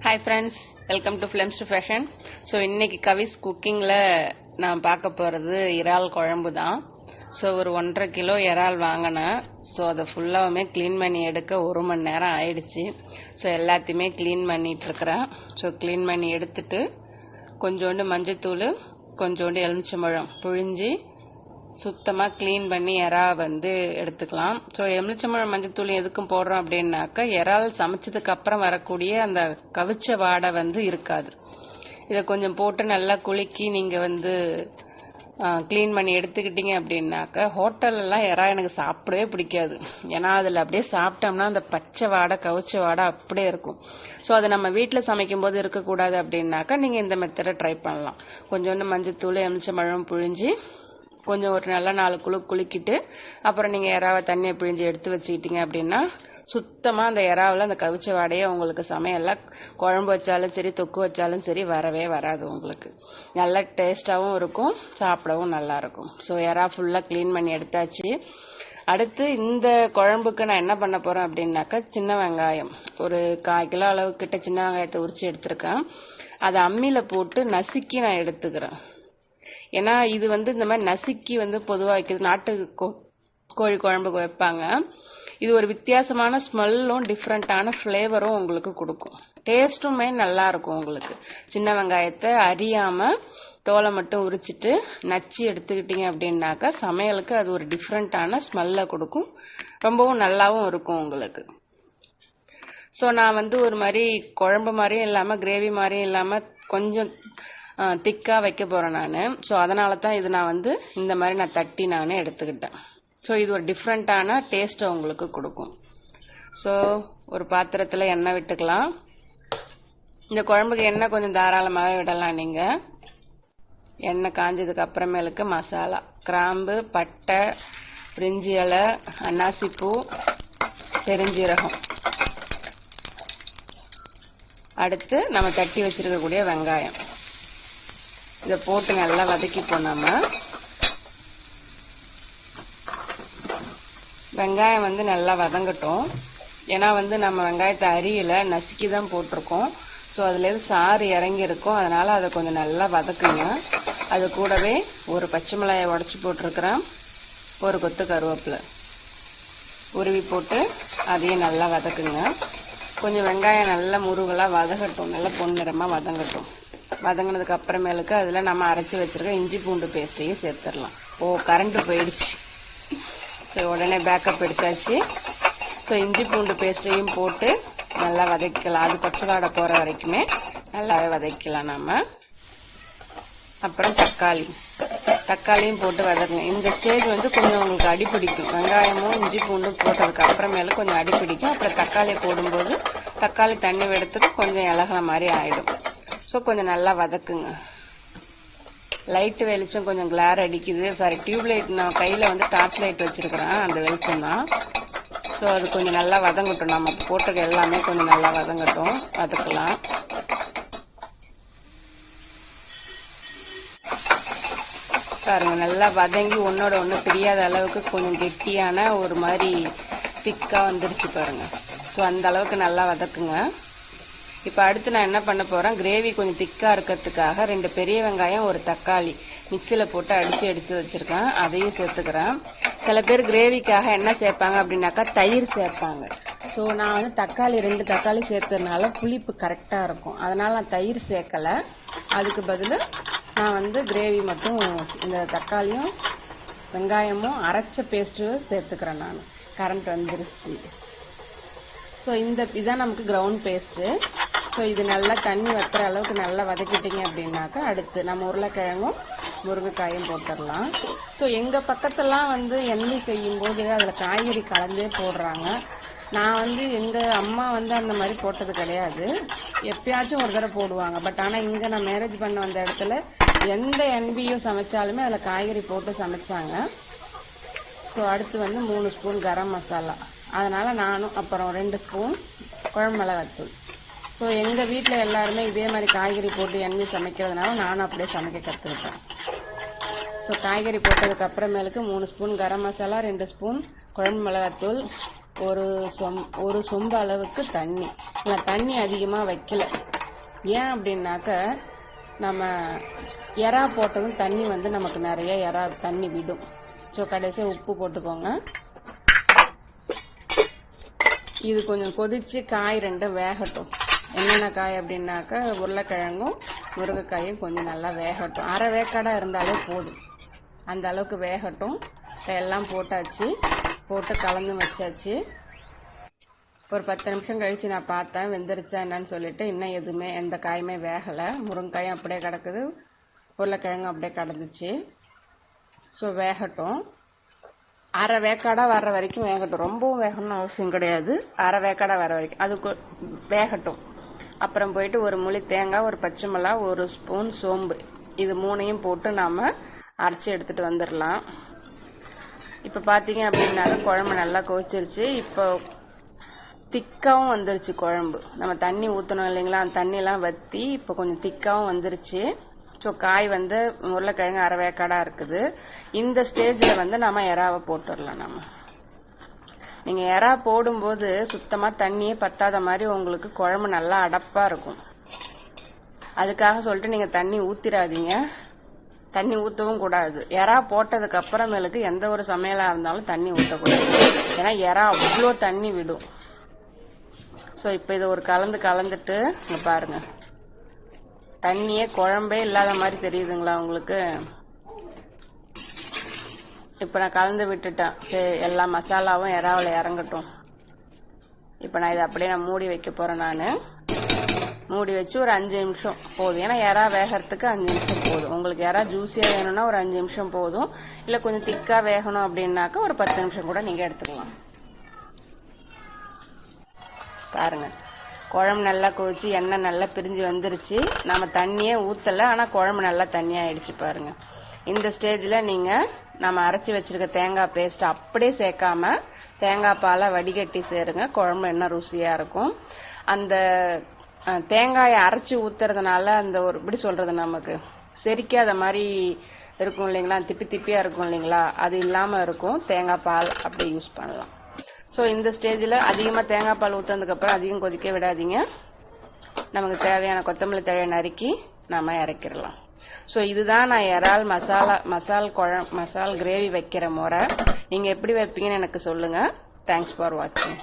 Hi friends, welcome to Films to Fashion. So இன்னைக்கு கவிஸ் குக்கிங்ல நான் பார்க்க போறது இறால் குழம்பு தான். ஸோ ஒரு 1.5 கிலோ இறால் வாங்கினேன். ஸோ அதை ஃபுல்லாகவுமே க்ளீன் பண்ணி எடுக்க 1 மணி நேரம் ஆயிடுச்சு. ஸோ எல்லாத்தையுமே க்ளீன் பண்ணிட்டு இருக்கிறேன். ஸோ க்ளீன் பண்ணி எடுத்துட்டு கொஞ்சோண்டு மஞ்சத்தூள், கொஞ்சோண்டு எலுமிச்சம்பழம் புழிஞ்சி சுத்தமாக க்ளீன் பண்ணி இறா எடுத்துக்கலாம். ஸோ எலுமிச்சம்பழம் மஞ்சத்தூள் எதுக்கும் போடுறோம் அப்படின்னாக்கா இறால் சமைச்சதுக்கு அப்புறம் வரக்கூடிய அந்த கவிச்ச வாடை இருக்காது. இதை கொஞ்சம் போட்டு நல்லா குலுக்கி நீங்கள் க்ளீன் பண்ணி எடுத்துக்கிட்டீங்க அப்படின்னாக்கா ஹோட்டல்லாம் இறா எனக்கு சாப்பிடவே பிடிக்காது. ஏன்னா அதில் அப்படியே சாப்பிட்டோம்னா அந்த பச்சை வாடை கவிச்ச வாடை அப்படியே இருக்கும். ஸோ அதை நம்ம வீட்டில் சமைக்கும் போது இருக்கக்கூடாது அப்படின்னாக்கா நீங்கள் இந்த மெத்தடை ட்ரை பண்ணலாம். கொஞ்சோண்டு மஞ்சத்தூள் எலுமிச்சம்பழம் புழிஞ்சி கொஞ்சம் ஒரு நல்ல 4 குலுக்கிட்டு அப்புறம் நீங்கள் இறாவை தண்ணியை பிழிஞ்சு எடுத்து வச்சுக்கிட்டீங்க அப்படின்னா சுத்தமாக அந்த இறாவில் அந்த கவிச்ச வாடையே உங்களுக்கு சமையல்லாம் குழம்பு வச்சாலும் சரி தொக்கு வச்சாலும் சரி வரவே வராது. உங்களுக்கு நல்லா டேஸ்டாகவும் இருக்கும், சாப்பிடவும் நல்லா இருக்கும். ஸோ இறா ஃபுல்லாக க்ளீன் பண்ணி எடுத்தாச்சு. அடுத்து இந்த குழம்புக்கு நான் என்ன பண்ண போகிறேன் அப்படின்னாக்கா சின்ன வெங்காயம் ஒரு 1/4 கிலோ அளவுக்கிட்ட சின்ன வெங்காயத்தை உரிச்சு எடுத்திருக்கேன். அதை அம்மியில் போட்டு நசுக்கி நான் எடுத்துக்கிறேன். ஏன்னா இது இந்த மாதிரி நசுக்கி பொதுவாக நாட்டு கோழி குழம்புக்கு வைப்பாங்க. இது ஒரு வித்தியாசமான ஸ்மெல்லும் டிஃப்ரெண்டான ஃப்ளேவரும் உங்களுக்கு கொடுக்கும். டேஸ்ட்டுமே நல்லா இருக்கும். உங்களுக்கு சின்ன வெங்காயத்தை அரியாம தோலை மட்டும் உரிச்சிட்டு நச்சு எடுத்துக்கிட்டீங்க அப்படின்னாக்கா சமையலுக்கு அது ஒரு டிஃப்ரெண்டான ஸ்மெல்லை கொடுக்கும், ரொம்பவும் நல்லாவும் இருக்கும் உங்களுக்கு. ஸோ நான் ஒரு மாதிரி குழம்பு மாதிரியும் இல்லாமல் கிரேவி மாதிரியும் இல்லாமல் கொஞ்சம் திக்காக வைக்க போகிறேன் நான். ஸோ அதனால தான் இது நான் இந்த மாதிரி நான் தட்டி நான் எடுத்துக்கிட்டேன். ஸோ இது ஒரு டிஃப்ரெண்ட்டான டேஸ்ட்டை உங்களுக்கு கொடுக்கும். ஸோ ஒரு பாத்திரத்தில் எண்ணெய் விட்டுக்கலாம். இந்த குழம்புக்கு எண்ணெய் கொஞ்சம் தாராளமாகவே விடலாம் நீங்கள். எண்ணெய் காஞ்சதுக்கு அப்புறமேலுக்கு மசாலா கிராம்பு, பட்டை, பிரிஞ்சி இலை, அன்னாசிப்பூ, பெருஞ்சீரகம், அடுத்து நம்ம தட்டி வச்சிருக்கக்கூடிய வெங்காயம் இதை போட்டு நல்லா வதக்கி போனாம வெங்காயம் நல்லா வதங்கட்டும். ஏன்னா நம்ம வெங்காயத்தை அரியல நசுக்கி தான் போட்டிருக்கோம். ஸோ அதுலேருந்து சாறு இறங்கி இருக்கும். அதனால அதை கொஞ்சம் நல்லா வதக்குங்க. அது கூடவே ஒரு பச்சை மிளகாயை உடச்சி போட்டிருக்கிறேன், ஒரு கொத்து கருவேப்பிலை உருவி போட்டு அதையும் நல்லா வதக்குங்க. கொஞ்சம் வெங்காயம் நல்லா முருகலாக வதங்கட்டும், நல்லா பொன்னிறமாக வதங்கட்டும். வதங்கினதுக்கு அப்புறமேலுக்கு அதில் நம்ம அரைச்சி வச்சிருக்க இஞ்சி பூண்டு பேஸ்ட்டையும் சேர்த்துடலாம். கரண்ட் போயிடுச்சு. ஸோ உடனே பேக்கப் எடுத்தாச்சு. ஸோ இஞ்சி பூண்டு பேஸ்ட்டையும் போட்டு நல்லா வதக்கலாம். அது பச்சை வாடை போகிற வரைக்குமே நல்லாவே வதக்கலாம் நம்ம. அப்புறம் தக்காளியும் போட்டு வதக்குங்க. இந்த ஸ்டேஜ் கொஞ்சம் உங்களுக்கு அடிப்பிடிக்கும். வெங்காயமும் இஞ்சி பூண்டும் போட்டதுக்கு அப்புறமேல கொஞ்சம் அடிப்பிடிக்கும். அப்புறம் தக்காளியை போடும்போது தக்காளி தண்ணி வெடுத்துக்கு கொஞ்சம் இலகுற மாதிரி ஆயிடும். ஸோ கொஞ்சம் நல்லா வதக்குங்க. லைட்டு வெளிச்சம் கொஞ்சம் கிளார் அடிக்குது. சாரி, டியூப் லைட் நான் கையில் டார்ச் லைட் வச்சிருக்கிறேன், அந்த வெளிச்சம் தான். ஸோ அது கொஞ்சம் நல்லா வதங்கட்டும். நம்ம போட்டிருக்க எல்லாமே கொஞ்சம் நல்லா வதங்கட்டும், வதக்கலாம். பாருங்க நல்லா வதங்கி ஒன்னோட ஒன்று பிரியாத அளவுக்கு கொஞ்சம் கெட்டியான ஒரு மாதிரி திக்காக வந்துருச்சு பாருங்க. ஸோ அந்த அளவுக்கு நல்லா வதக்குங்க. இப்போ அடுத்து நான் என்ன பண்ண போகிறேன், கிரேவி கொஞ்சம் திக்காக இருக்கிறதுக்காக 2 பெரிய வெங்காயம், ஒரு தக்காளி மிக்சியில் போட்டு எடுத்து வச்சுருக்கேன், அதையும் சேர்த்துக்கிறேன். சில பேர் கிரேவிக்காக என்ன சேர்ப்பாங்க அப்படின்னாக்கா தயிர் சேர்ப்பாங்க. ஸோ நான் தக்காளி 2 தக்காளி சேர்த்ததுனால புளிப்பு கரெக்டாக இருக்கும். அதனால் நான் தயிர் சேர்க்கலை. அதுக்கு பதில் நான் கிரேவி மட்டும் இந்த தக்காளியும் வெங்காயமும் அரைச்ச பேஸ்ட்டு சேர்த்துக்கிறேன் நான். கரண்ட் வந்துருச்சு. ஸோ இதான் நமக்கு கிரவுண்ட் பேஸ்ட்டு. ஸோ இது நல்லா தண்ணி வத்துற அளவுக்கு நல்லா வதக்கிட்டீங்க அப்படின்னாக்கா அடுத்து நம்ம உருளைக்கிழங்கும் முருங்கைக்காயும் போட்டுடலாம். ஸோ எங்கள் பக்கத்தெல்லாம் எண்ணெய் செய்யும்போது அதில் காய்கறி கலந்தே போடுறாங்க. நான் எங்கள் அம்மா அந்த மாதிரி போட்டது கிடையாது. எப்பயாச்சும் ஒரு தடவை போடுவாங்க. பட் ஆனால் இங்கே நான் மேரேஜ் பண்ண வந்த இடத்துல எந்த NBயும் சமைச்சாலுமே அதில் காய்கறி போட்டு சமைச்சாங்க. ஸோ அடுத்து 3 ஸ்பூன் கரம் மசாலா, அதனால் நானும் அப்புறம் 2 ஸ்பூன் குழம்பு மிளகாத்தூள். ஸோ எங்கள் வீட்டில் எல்லாருமே இதே மாதிரி காய்கறி போட்டு எண்ணெய் சமைக்கிறதுனால நானும் அப்படியே சமைக்க கற்றுக்கிட்டேன். ஸோ காய்கறி போட்டதுக்கு அப்புறமேலுக்கு 3 ஸ்பூன் கரம் மசாலா, 2 ஸ்பூன் குழம்பு மிளகாத்தூள், ஒரு சொம்பு அளவுக்கு தண்ணி. நான் தண்ணி அதிகமாக வைக்கல, ஏன் அப்படின்னாக்க நம்ம எறா போட்டதும் தண்ணி வந்து நமக்கு நிறைய எறா தண்ணி விடும். ஸோ கடைசியாக உப்பு போட்டுக்கோங்க. இது கொஞ்சம் கொதிச்சு காய் ரெண்டும் வேகட்டும். என்னென்ன காய் அப்படின்னாக்க உருளைக்கிழங்கும் முருங்கைக்காயும் கொஞ்சம் நல்லா வேகட்டும். அரை வேக்காடாக இருந்தாலே போதும். அந்த அளவுக்கு வேகட்டும். எல்லாம் போட்டாச்சு, போட்டு கலந்து வச்சாச்சு. ஒரு 10 நிமிஷம் கழிச்சு நான் பார்த்தேன் வெந்துருச்சா என்னன்னு சொல்லிட்டு. இன்னும் எதுவுமே எந்த காயுமே வேகலை. முருங்கைக்காயும் அப்படியே கிடக்குது, உருளைக்கிழங்கும் அப்படியே கிடந்துச்சு. ஸோ வேகட்டும். அரை வேக்காடாக வர்ற வரைக்கும் வேகட்டும். ரொம்பவும் வேகணும்னு அவசியம் கிடையாது. அரை வேக்காடாக வர வரைக்கும் அதுக்கு வேகட்டும். அப்புறம் போயிட்டு ஒரு முழி தேங்காய், ஒரு பச்சை மிளகா, ஒரு ஸ்பூன் சோம்பு, இது 3ஐயும் போட்டு நாம் அரைச்சி எடுத்துட்டு வந்துடலாம். இப்போ பார்த்தீங்க அப்படின்னாக்க குழம்பு நல்லா கொதிச்சிருச்சு. இப்போ திக்காவும் வந்துருச்சு குழம்பு. நம்ம தண்ணி ஊற்றணும் இல்லைங்களா, அந்த தண்ணியெல்லாம் வற்றி இப்போ கொஞ்சம் திக்காவும் வந்துருச்சு. ஸோ காய் வந்து உருளைக்கிழங்கு அரை வேக்காடாக இருக்குது. இந்த ஸ்டேஜில் வந்து நம்ம எறாவை போட்டுடலாம். நீங்கள் எறா போடும்போது சுத்தமாக தண்ணியே பத்தாத மாதிரி உங்களுக்கு குழம்பு நல்லா அடப்பாக இருக்கும். அதுக்காக சொல்லிட்டு நீங்கள் தண்ணி ஊற்றிடாதீங்க, தண்ணி ஊற்றவும் கூடாது. எறா போட்டதுக்கு அப்புறமேலுக்கு எந்த ஒரு சமையலாக இருந்தாலும் தண்ணி ஊற்றக்கூடாது. ஏன்னா எறா அவ்வளோ தண்ணி விடும். ஸோ இப்போ இதை ஒரு கலந்துட்டு இங்கே பாருங்க, தண்ணியே குழம்பே இல்லாத மாதிரி தெரியுதுங்களா உங்களுக்கு? இப்போ நான் கலந்து விட்டுட்டேன். சரி, எல்லா மசாலாவும் எறாவில் இறங்கட்டும். இப்போ நான் இதை அப்படியே மூடி வைக்க போகிறேன். நான் மூடி வச்சு ஒரு 5 நிமிஷம் போதும். ஏன்னா எறா வேகிறதுக்கு 5 நிமிஷம் போதும். உங்களுக்கு எறா ஜூஸியாக வேணும்னா ஒரு 5 நிமிஷம் போதும். இல்லை கொஞ்சம் திக்காக வேகணும் அப்படின்னாக்க ஒரு 10 நிமிஷம் கூட நீங்கள் எடுத்துக்கலாம். பாருங்க, குழம்பு நல்லா கொதிச்சு எண்ணெய் நல்லா பிரிஞ்சு வந்துருச்சு. நம்ம தண்ணியே ஊற்றலை, ஆனால் குழம்பு நல்லா தண்ணியாகிடுச்சு பாருங்க. இந்த ஸ்டேஜில் நீங்கள் நம்ம அரைச்சி வச்சிருக்க தேங்காய் பேஸ்ட் அப்படியே சேர்க்காம தேங்காய் பாலை வடிகட்டி சேருங்க. குழம்பு என்ன ருசியாக இருக்கும். அந்த தேங்காயை அரைச்சி ஊற்றுறதுனால அந்த ஒரு இப்படி சொல்கிறது நமக்கு செரிக்காத மாதிரி இருக்கும் இல்லைங்களா, திப்பியாக இருக்கும் இல்லைங்களா, அது இல்லாமல் இருக்கும். தேங்காய் பால் அப்படி யூஸ் பண்ணலாம். ஸோ இந்த ஸ்டேஜில் அதிகமாக தேங்காய் பால் ஊற்றுனதுக்கப்புறம் அதிகம் கொதிக்க விடாதீங்க. நமக்கு தேவையான கொத்தமல்லி தழையை நறுக்கி நம்ம இறக்கிடலாம். ஸோ இதுதான் நான் இறால் மசால் கிரேவி வைக்கிற முறை. நீங்கள் எப்படி வைப்பீங்கன்னு எனக்கு சொல்லுங்கள். தேங்க்ஸ் ஃபார் வாட்சிங்.